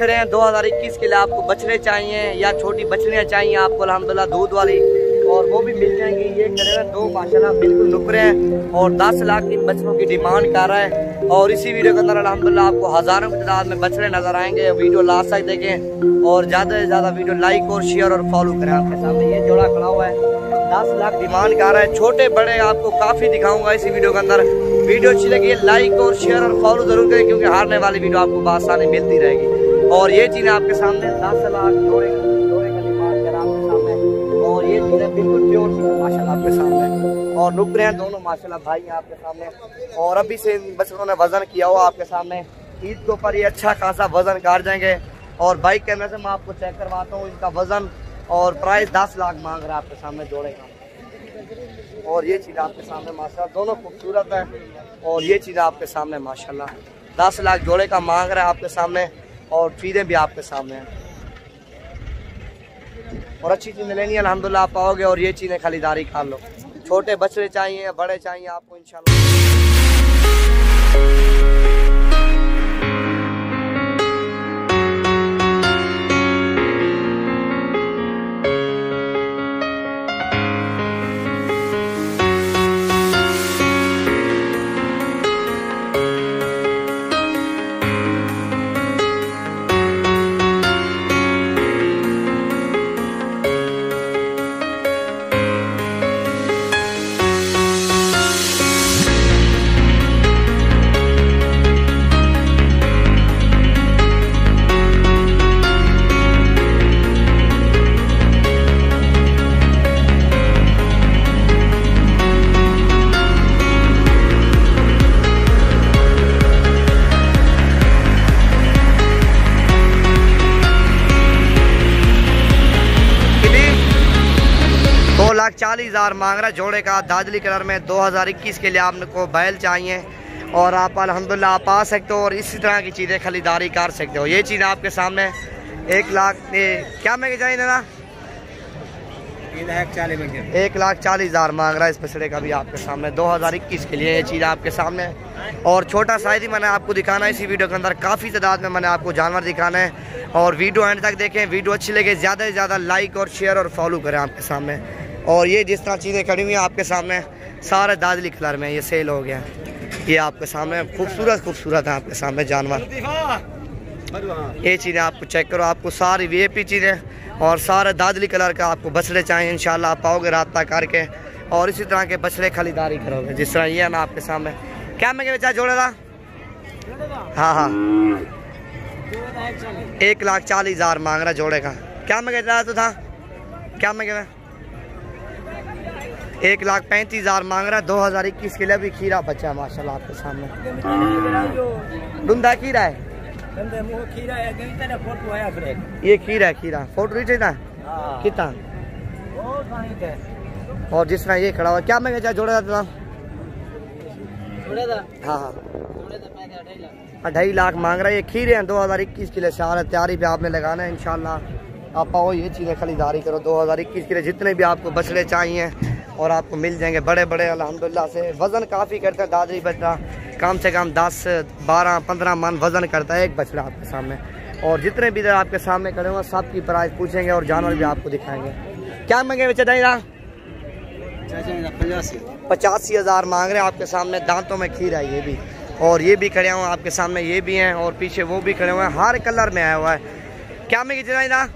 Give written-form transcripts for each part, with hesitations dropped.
खड़े हैं 2021 के लिए। आपको बछड़े चाहिए या छोटी बछड़ियाँ चाहिए आपको अल्हम्दुलिल्लाह दूध वाली, और वो भी मिल जाएंगी। ये खड़े हैं दो माशाल्लाह बिल्कुल नुकरे हैं और 10 लाख की बछड़ों की डिमांड कर रहा है। और इसी वीडियो के अंदर अल्हम्दुलिल्लाह आपको हजारों की तादाद में बछड़े नजर आएंगे। वीडियो लास्ट तक देखें और ज्यादा से ज्यादा वीडियो लाइक और शेयर और फॉलो करें। आपके सामने ये जोड़ा खड़ा हुआ है, 10 लाख डिमांड कर रहा है। छोटे बड़े आपको काफी दिखाऊंगा इसी वीडियो के अंदर। वीडियो अच्छी लगी लाइक और शेयर और फॉलो जरूर करें, क्योंकि हारने वाली वीडियो आपको आसानी मिलती रहेगी। और ये चीज आपके सामने 10 लाख जोड़े का डिमांड कर आपके सामने। और ये चीजें बिल्कुल प्योर माशाल्लाह आपके सामने, और नुकरे हैं दोनों माशाल्लाह भाई हैं आपके सामने। और अभी से बच्चों ने वजन किया हुआ आपके सामने। ईद के ऊपर ये अच्छा खासा वजन काट जाएंगे। और बाइक कैमरे से मैं आपको चेक करवाता हूँ इनका वजन और प्राइस 10 लाख मांग रहा है आपके सामने जोड़े का। और ये चीज़ आपके सामने माशाल्लाह दोनों खूबसूरत है। और ये चीज़ आपके सामने माशाल्लाह 10 लाख जोड़े का मांग रहा है आपके सामने, और चीज़ें भी आपके सामने हैं। और अच्छी चीज़ें लेनी है अल्हम्दुलिल्लाह आप पाओगे। और ये चीज़ें खरीदारी कर लो। छोटे बच्चे चाहिए बड़े चाहिए आपको इंशाल्लाह। लाख 40,000 मांग रहा है जोड़े का दादली कलर में। 2021 के लिए आपको बैल चाहिए और आप अल्हम्दुलिल्लाह आप आ सकते हो और इसी तरह की चीज़ें खरीदारी कर सकते हो। ये चीज़ आपके सामने 1 लाख क्या महंगे चाहिए ना 1,40,000 मांग रहा है इस बछड़े का भी आपके सामने 2021 के लिए। ये चीज़ आपके सामने और छोटा साइज ही मैंने आपको दिखाना है इसी वीडियो के अंदर। काफ़ी तादाद में मैंने आपको जानवर दिखाना है और वीडियो एंड तक देखें। वीडियो अच्छी लगे ज़्यादा से ज़्यादा लाइक और शेयर और फॉलो करें आपके सामने। और ये जिस तरह चीज़ें खड़ी हुई हैं आपके सामने सारे दादली कलर में ये सेल हो गया। ये आपके सामने खूबसूरत है आपके सामने जानवर। ये चीज़ें आपको चेक करो, आपको सारी वीआईपी चीज़ें और सारे दादली कलर का आपको बछड़े चाहिए इंशाल्लाह आप पाओगे रब्ता करके और इसी तरह के बछड़े खरीदारी करोगे। जिस तरह ये है ना आपके सामने। क्या महंगे बेचा जोड़े था? हाँ 1,40,000 मांग रहा जोड़े का। क्या महंगे था तो था क्या महंगे 1,35,000 मांग रहा है 2021 के लिए। भी खीरा बचा है माशाल्लाह आपके सामने। डुंदा खीरा है ये खीरा फोटो नहीं चाहिए कितना। और जिस तरह ये खड़ा हुआ क्या महंगे चाहे जोड़ा था? हाँ 2.5 लाख मांग रहा है। ये खीरे हैं 2021 के लिए। सारा तैयारी पे आपने लगाना है इंशाल्लाह। आप आओ ये चीज़ें खरीदारी करो 2021 के लिए। जितने भी आपको बछड़े चाहिए और आपको मिल जाएंगे बड़े बड़े अल्हम्दुलिल्लाह से। वज़न काफ़ी करता है दादरी बछड़ा, कम से कम 10, 12, 15 मन वज़न करता है एक बछड़ा आपके सामने। और जितने भी इधर आपके सामने खड़े हुए सबकी प्राइस पूछेंगे और जानवर भी आपको दिखाएंगे। क्या महंगे बेचे दाई? 85,000 मांग रहे हैं आपके सामने। दांतों में खीर है ये भी। और ये भी खड़े हुए आपके सामने, ये भी हैं और पीछे वो भी खड़े हुए हैं। हर कलर में आया हुआ है। क्या महंगी चलाइना?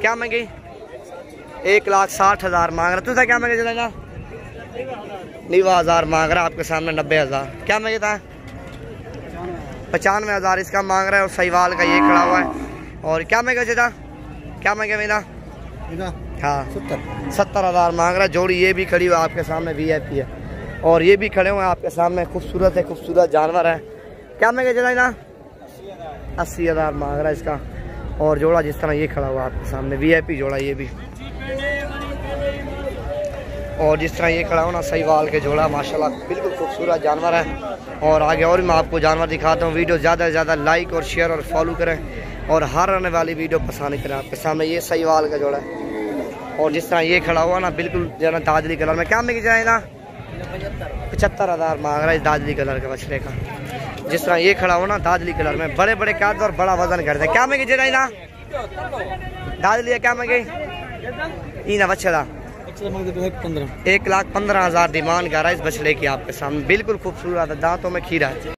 क्या महंगी? 1,60,000 मांग रहा। तुझे क्या महंगे चलाइना? 90,000 मांग रहा आपके सामने। 90,000 क्या महंगे था? 95,000 इसका मांग रहा है। और सहीवाल का ये खड़ा हुआ है। और क्या महंगे था? क्या महंगे मेरा? हाँ 70,000 मांग रहा है जोड़ी। ये भी खड़ी हुई आपके सामने वीआईपी है। और ये भी खड़े हुए हैं आपके सामने। खूबसूरत जानवर है। क्या महंगे चलाइना? 80,000 मांग रहा है इसका। और जोड़ा जिस तरह ये खड़ा हुआ आपके सामने वीआईपी जोड़ा ये भी। और जिस तरह ये खड़ा हो ना सहीवाल के जोड़ा माशाल्लाह बिल्कुल खूबसूरत जानवर है। और आगे और भी मैं आपको जानवर दिखाता हूँ। वीडियो ज़्यादा से ज़्यादा लाइक और शेयर और फॉलो करें और हर आने वाली वीडियो पसंद करें। आपके सामने ये सहीवाल का जोड़ा है। और जिस तरह ये खड़ा हुआ ना बिल्कुल जना दादरी कलर में। क्या महंगी जाएगा? 75,000 मांग रहा है इस दादरी कलर के बछड़े का। जिस तरह ये खड़ा हो ना दादली कलर में, बड़े बड़े काट और बड़ा वजन करते हैं। क्या में जेड़ा ना दादली क्या में गई ना बछड़ा 1,15,000 डिमांड कर रहा है इस बछड़े की आपके सामने। बिल्कुल खूबसूरत दांतों में खीरा है।